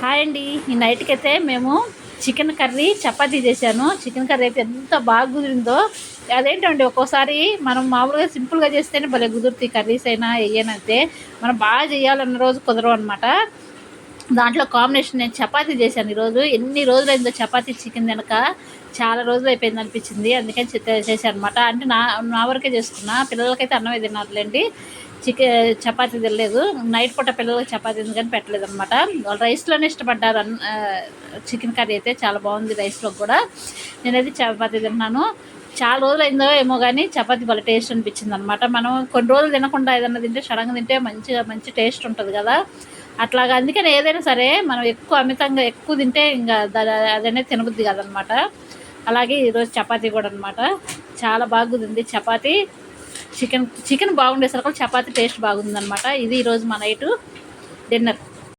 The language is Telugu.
హాయ్ అండి. ఈ నైట్కి అయితే మేము చికెన్ కర్రీ చపాతీ చేశాను. చికెన్ కర్రీ అయితే ఎంత బాగా కుదిరిందో. అదేంటండి ఒక్కోసారి మనం మామూలుగా సింపుల్గా చేస్తేనే భలే కుదురుతాయి కర్రీస్ అయినా ఏయనంతే. మనం బాగా చేయాలన్న రోజు కుదరవు అనమాట. దాంట్లో కాంబినేషన్ నేను చపాతీ చేశాను ఈరోజు. ఎన్ని రోజులైందో చపాతీ చికెన్ తినక, చాలా రోజులు అయిపోయింది అనిపించింది. అందుకని చేశాను అనమాట. అంటే నా వరకే చేసుకున్నా, పిల్లలకైతే అన్నమే తిన్నారులేండి. చపాతీ తినలేదు. నైట్ పూట పిల్లలకి చపాతీ ఎందుకని పెట్టలేదు అనమాట. వాళ్ళు రైస్లోనే ఇష్టపడ్డారు. చికెన్ కర్రీ అయితే చాలా బాగుంది రైస్లో కూడా. నేనైతే చపాతీ తిన్నాను. చాలా రోజులు అయిందో ఏమో కానీ చపాతీ భలే టేస్ట్ అనిపించింది అనమాట. మనం కొన్ని రోజులు తినకుండా ఏదైనా తింటే సడన్గా తింటే మంచి టేస్ట్ ఉంటుంది కదా. అట్లాగా అందుకని ఏదైనా సరే మనం అమితంగా ఎక్కువ తింటే ఇంకా అదనేది తినబుద్ది కాదనమాట. అలాగే ఈరోజు చపాతీ కూడా అనమాట. చాలా బాగా కుదిరింది చపాతీ. చికెన్ బాగుండేసరికి చపాతీ టేస్ట్ బాగుందనమాట. ఇది ఈరోజు మా నైటు డిన్నర్.